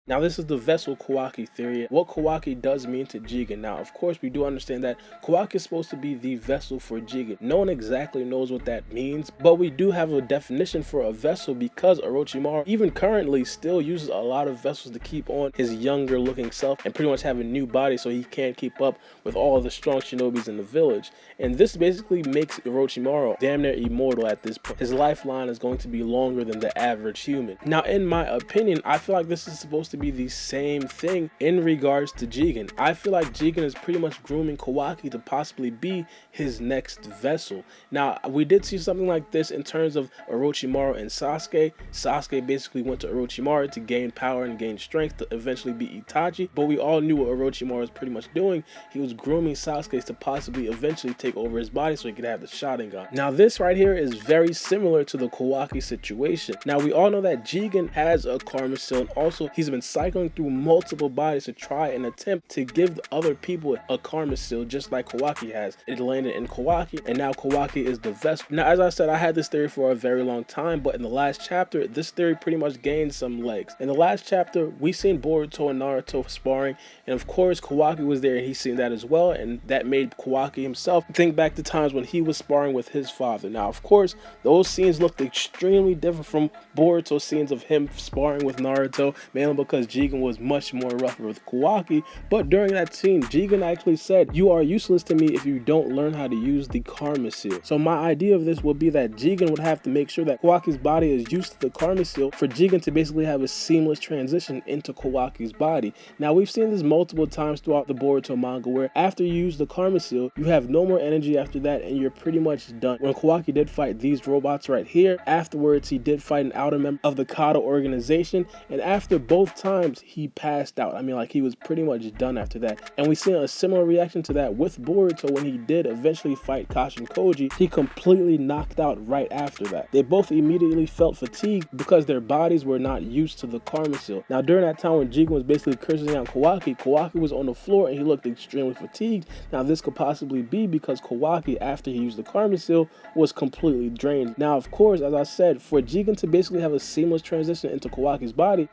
Now, this is the vessel Kawaki theory. What Kawaki does mean to Jigen. Now, of course, we do understand that Kawaki is supposed to be the vessel for Jigen. No one exactly knows what that means, but we do have a definition for a vessel because Orochimaru, even currently, still uses a lot of vessels to keep on his younger looking self and pretty much have a new body so he can't keep up with all of the strong shinobis in the village. And this basically makes Orochimaru damn near immortal at this point. His lifeline is going to be longer than the average human. Now, in my opinion, I feel like this is supposed to be the same thing in regards to Jigen. I feel like Jigen is pretty much grooming Kawaki to possibly be his next vessel. Now, we did see something like this in terms of Orochimaru and Sasuke. Sasuke basically went to Orochimaru to gain power and gain strength to eventually beat Itachi, but we all knew what Orochimaru was pretty much doing. He was grooming Sasuke to possibly eventually take over his body so he could have the Sharingan. Now, this right here is very similar to the Kawaki situation. Now, we all know that Jigen has a Karma Seal, and also he's been cycling through multiple bodies to try and attempt to give the other people a Karma Seal just like Kawaki has. It landed in Kawaki, and now Kawaki is the vessel. Now, as I said, I had this theory for a very long time, but in the last chapter, this theory pretty much gained some legs. In the last chapter, we seen Boruto and Naruto sparring, and of course, Kawaki was there and he seen that as well, and that made Kawaki himself think back to times when he was sparring with his father. Now, of course, those scenes looked extremely different from Boruto's scenes of him sparring with Naruto, mainly because Jigen was much more rougher with Kawaki. But during that scene, Jigen actually said, "You are useless to me if you don't learn how to use the Karma Seal." So my idea of this would be that Jigen would have to make sure that Kawaki's body is used to the Karma Seal for Jigen to basically have a seamless transition into Kawaki's body. Now, we've seen this multiple times throughout the Boruto manga where after you use the Karma Seal, you have no more energy after that and you're pretty much done. When Kawaki did fight these robots right here, afterwards he did fight an outer member of the Kata organization, and after both times he passed out. I mean, like, he was pretty much done after that. And we see a similar reaction to that with Boruto when he did eventually fight Kashin Koji. He completely knocked out right after that. They both immediately felt fatigued because their bodies were not used to the Karma Seal. Now, during that time when Jigen was basically cursing out Kawaki, Kawaki was on the floor and he looked extremely fatigued. Now, this could possibly be because Kawaki, after he used the Karma Seal, was completely drained. Now, of course, as I said, for Jigen to basically have a seamless transition into Kawaki's body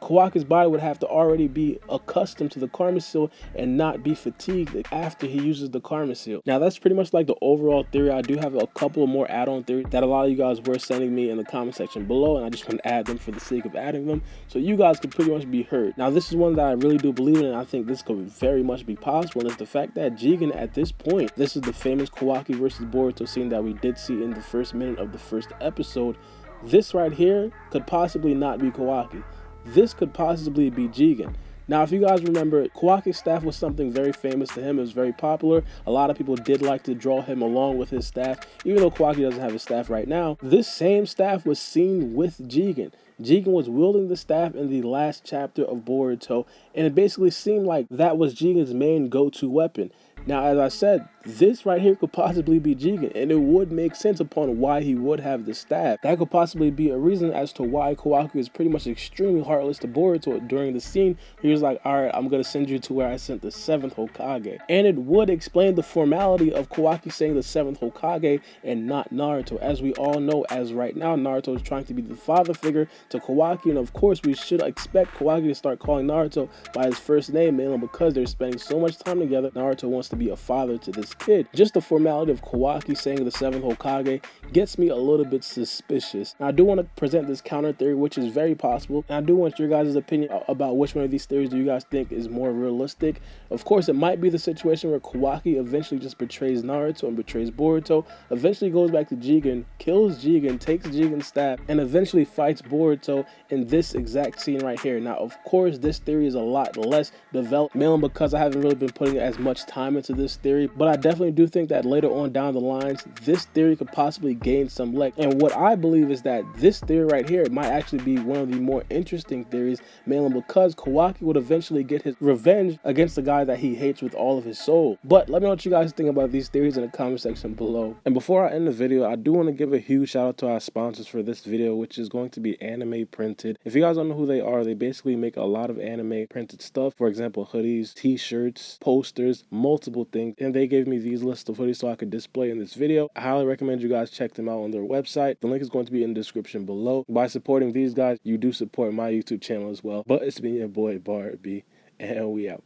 would have to already be accustomed to the Karma Seal and not be fatigued after he uses the Karma Seal. Now, that's pretty much like the overall theory. I do have a couple more add-on theories that a lot of you guys were sending me in the comment section below, and I just want to add them for the sake of adding them so you guys could pretty much be heard. Now, this is one that I really do believe in, and I think this could very much be possible, and it's the fact that Jigen at this point, this is the famous Kawaki versus Boruto scene that we did see in the first minute of the first episode. This right here could possibly not be Kawaki. This could possibly be Jigen. Now, if you guys remember, Kawaki's staff was something very famous to him. It was very popular. A lot of people did like to draw him along with his staff, even though Kawaki doesn't have his staff right now. This same staff was seen with Jigen. Jigen was wielding the staff in the last chapter of Boruto, and it basically seemed like that was Jigen's main go-to weapon. Now, as I said, this right here could possibly be Jigen, and it would make sense upon why he would have the staff. That could possibly be a reason as to why Kawaki is pretty much extremely heartless to Boruto during the scene. He was like, "Alright, I'm going to send you to where I sent the 7th Hokage." And it would explain the formality of Kawaki saying the 7th Hokage and not Naruto. As we all know, as right now, Naruto is trying to be the father figure to Kawaki, and of course, we should expect Kawaki to start calling Naruto by his first name, mainly because they're spending so much time together. Naruto wants to be a father to this kid. Just the formality of Kawaki saying the 7th Hokage gets me a little bit suspicious. Now, I do want to present this counter theory, which is very possible, and I do want your guys' opinion about which one of these theories do you guys think is more realistic. Of course, it might be the situation where Kawaki eventually just betrays Naruto and betrays Boruto, eventually goes back to Jigen, kills Jigen, takes Jigen's staff, and eventually fights Boruto in this exact scene right here. Now, of course, this theory is a lot less developed, mainly because I haven't really been putting as much time into this theory, but I definitely do think that later on down the lines, this theory could possibly gain some leg. And what I believe is that this theory right here might actually be one of the more interesting theories, mainly because Kawaki would eventually get his revenge against the guy that he hates with all of his soul. But let me know what you guys think about these theories in the comment section below. And before I end the video, I do want to give a huge shout out to our sponsors for this video, which is going to be Anime Printed. If you guys don't know who they are, they basically make a lot of anime printed stuff. For example, hoodies, t-shirts, posters, multiple multiple things, and they gave me these lists of hoodies so I could display in this video. I highly recommend you guys check them out on their website. The link is going to be in the description below. By supporting these guys, you do support my YouTube channel as well. But it's been your boy Barbie, and we out.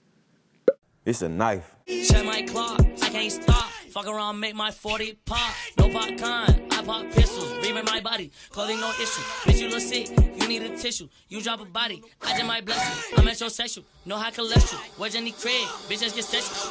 It's a knife. Check my clock, I can't stop. Fuck around, make my 40 pop. No popcorn, I pop pistols. Reaming my body, clothing no issue. Bitch, you look sick, you need a tissue. You drop a body, I just might bless you. I'm metrosexual, no high cholesterol. Where's Jenny Craig? Bitch, just get sexual.